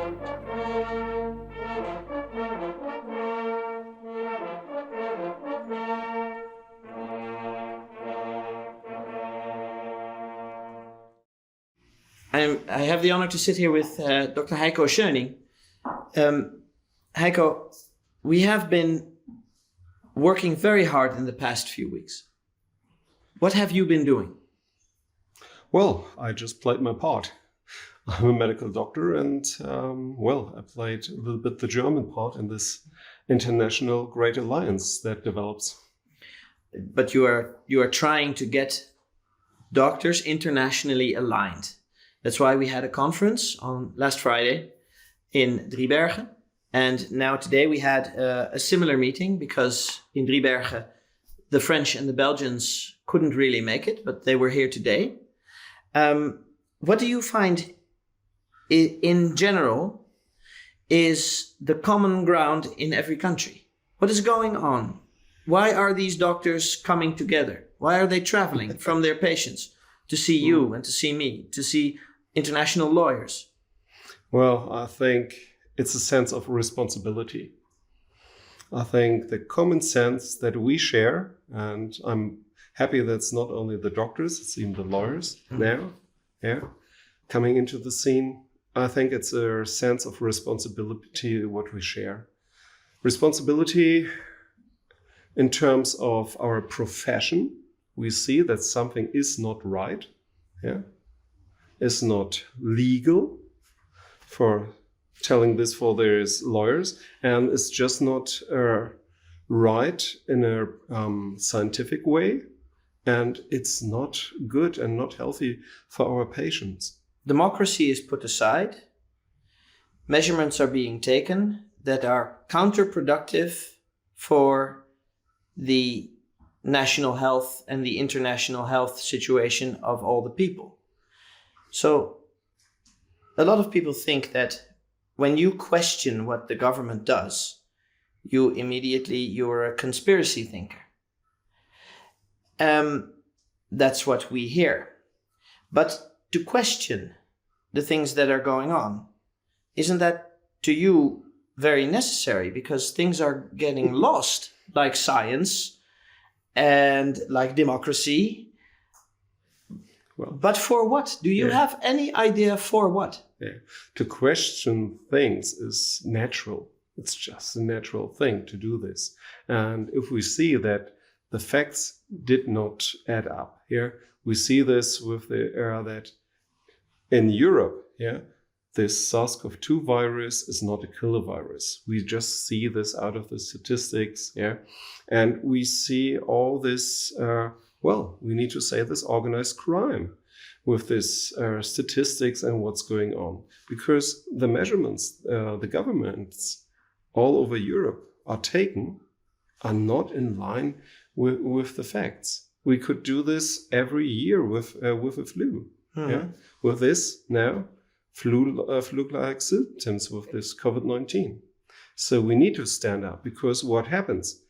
I have the honor to sit here with Dr. Heiko Schöning. Heiko, we have been working very hard in the past few weeks. What have you been doing? Well, I just played my part. I'm a medical doctor and, I played a little bit the German part in this international great alliance that develops. But you are trying to get doctors internationally aligned. That's why we had a conference on last Friday in Driebergen. And now today we had a similar meeting because in Driebergen, the French and the Belgians couldn't really make it, but they were here today. What do you find in general is the common ground in every country? What is going on? Why are these doctors coming together? Why are they traveling from their patients to see you and to see me, to see international lawyers? Well, I think it's a sense of responsibility. I think the common sense that we share, and I'm happy that it's not only the doctors, it's even the lawyers now, coming into the scene. I think it's a sense of responsibility what we share. Responsibility in terms of our profession. We see that something is not right, is not legal for telling this for their lawyers, and it's just not right in a scientific way, and it's not good and not healthy for our patients. Democracy is put aside. Measurements are being taken that are counterproductive for the national health and the international health situation of all the people. So a lot of people think that when you question what the government does, you're a conspiracy thinker. That's what we hear. But to question the things that are going on, isn't that to you very necessary? Because things are getting lost, like science and like democracy. Well, but for what? Do you have any idea for what? Yeah. To question things is natural. It's just a natural thing to do this. And if we see that the facts did not add up here, we see this with the that in Europe, this SARS-CoV-2 virus is not a killer virus. We just see this out of the statistics, and we see all this, we need to say this organized crime with this statistics and what's going on. Because the measurements the governments all over Europe are not in line with the facts. We could do this every year with a flu. With this now, flu-like symptoms with this COVID-19. So we need to stand up, because what happens,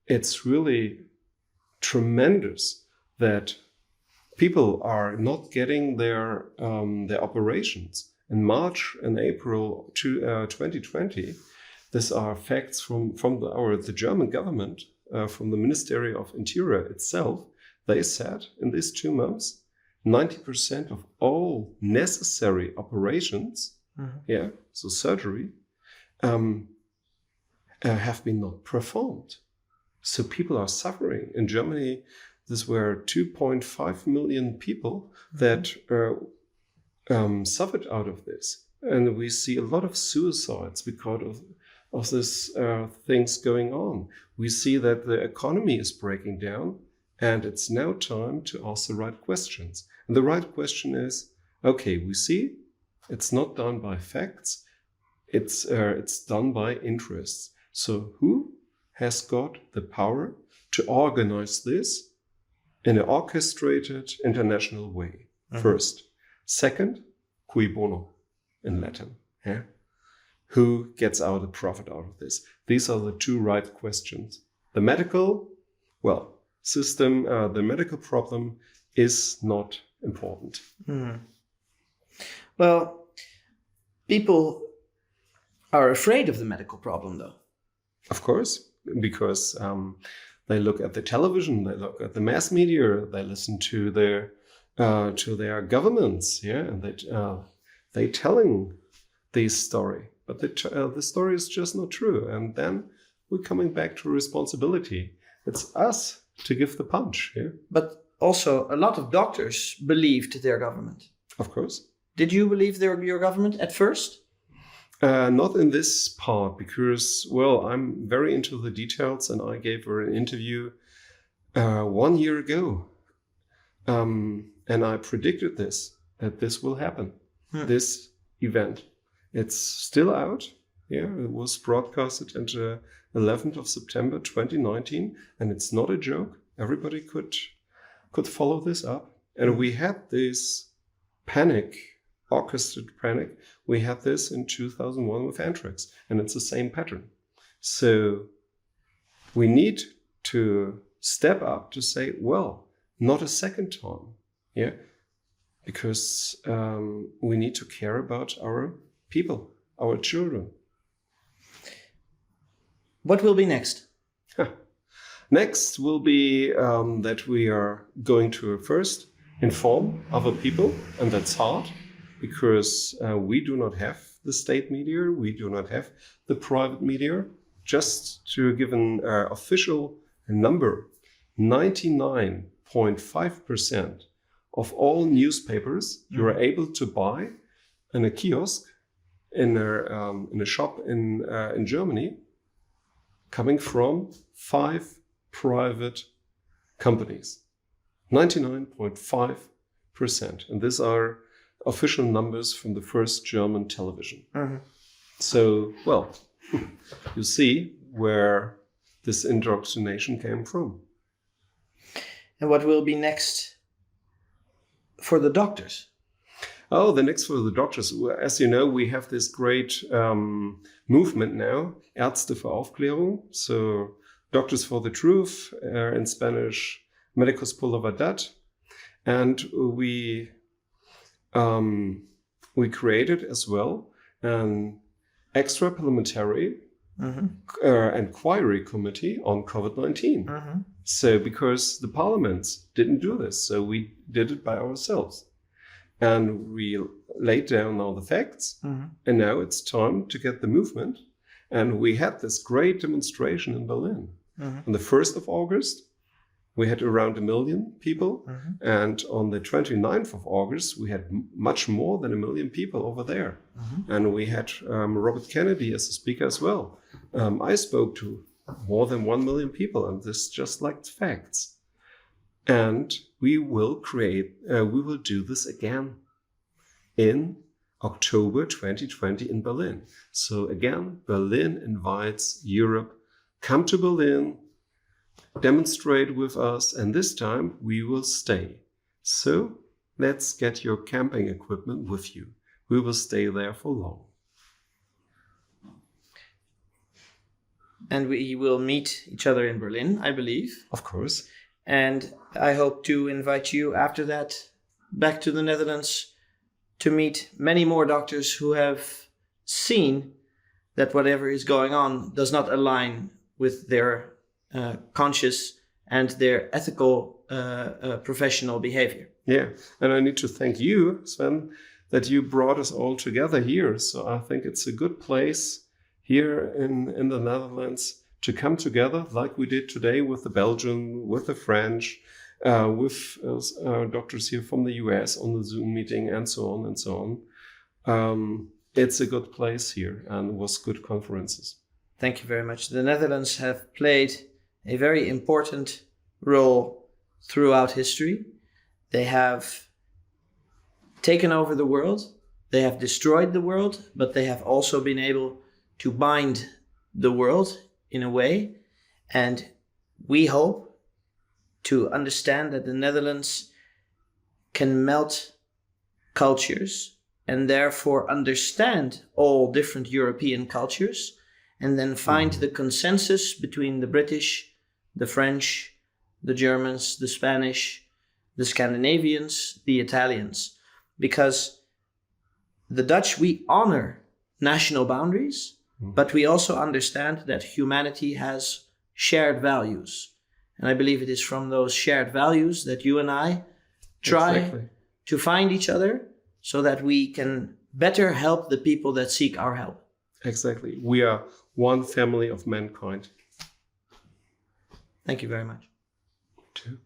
it's really tremendous that people are not getting their operations. In March and April 2020, these are facts from the German government, from the Ministry of Interior itself. They said in these 2 months, 90% of all necessary operations, so surgery, have been not performed. So people are suffering. In Germany, there were 2.5 million people that suffered out of this. And we see a lot of suicides because of this things going on. We see that the economy is breaking down, and it's now time to ask the right questions. And the right question is, okay, we see it's not done by facts, it's done by interests. So who has got the power to organize this in an orchestrated international way? First. Second, cui bono in Latin. Who gets out a profit out of this? These are the 2 right questions. The medical, system, the medical problem is not important. Well, people are afraid of the medical problem, though. Of course, because they look at the television, they look at the mass media, they listen to their governments, and they telling this story, but the story is just not true. And then we're coming back to responsibility. It's us to give the punch. But also, a lot of doctors believed their government. Of course. Did you believe your government at first? Not in this part, because, well, I'm very into the details, and I gave her an interview 1 year ago. And I predicted that this will happen, this event. It's still out. It was broadcasted on the 11th of September 2019, and it's not a joke. Everybody could follow this up. And we had this orchestrated panic. We had this in 2001 with anthrax, and it's the same pattern. So we need to step up to say, well, not a second time, because we need to care about our people, our children. What will be next? Next will be that we are going to first inform other people, and that's hard, because we do not have the state media, we do not have the private media. Just to give an official number, 99.5% of all newspapers you are able to buy in a kiosk, in a shop in Germany, coming from 5 private companies. 99.5%. And these are official numbers from the first German television. So, well, you see where this indoctrination came from. And what will be next for the doctors? Oh, the next for the doctors. As you know, we have this great movement now, Ärzte für Aufklärung. So, Doctors for the Truth, in Spanish, Médicos por la Verdad. And we created as well an extra parliamentary inquiry committee on COVID-19. So, because the parliaments didn't do this, so we did it by ourselves. And we laid down all the facts, and now it's time to get the movement. And we had this great demonstration in Berlin. On the 1st of August, we had around 1 million people. And on the 29th of August, we had much more than 1 million people over there. And we had Robert Kennedy as a speaker as well. I spoke to more than 1 million people, and this just like facts. And we will do this again in October 2020 in Berlin. So again, Berlin invites Europe, come to Berlin, demonstrate with us, and this time we will stay. So let's get your camping equipment with you. We will stay there for long. And we will meet each other in Berlin, I believe. Of course. And I hope to invite you after that back to the Netherlands to meet many more doctors who have seen that whatever is going on does not align with their conscious and their ethical professional behavior. Yeah, and I need to thank you, Sven, that you brought us all together here. So I think it's a good place here in the Netherlands to come together like we did today with the Belgian, with the French, with doctors here from the US on the Zoom meeting, and so on and so on. It's a good place here, and it was good conferences. Thank you very much. The Netherlands have played a very important role throughout history. They have taken over the world, they have destroyed the world, but they have also been able to bind the world in a way. And we hope to understand that the Netherlands can melt cultures and therefore understand all different European cultures, and then find the consensus between the British, the French, the Germans, the Spanish, the Scandinavians, the Italians. Because the Dutch, we honor national boundaries, But we also understand that humanity has shared values. And I believe it is from those shared values that you and I try to find each other so that we can better help the people that seek our help. Exactly. We are one family of mankind. Thank you very much. Too.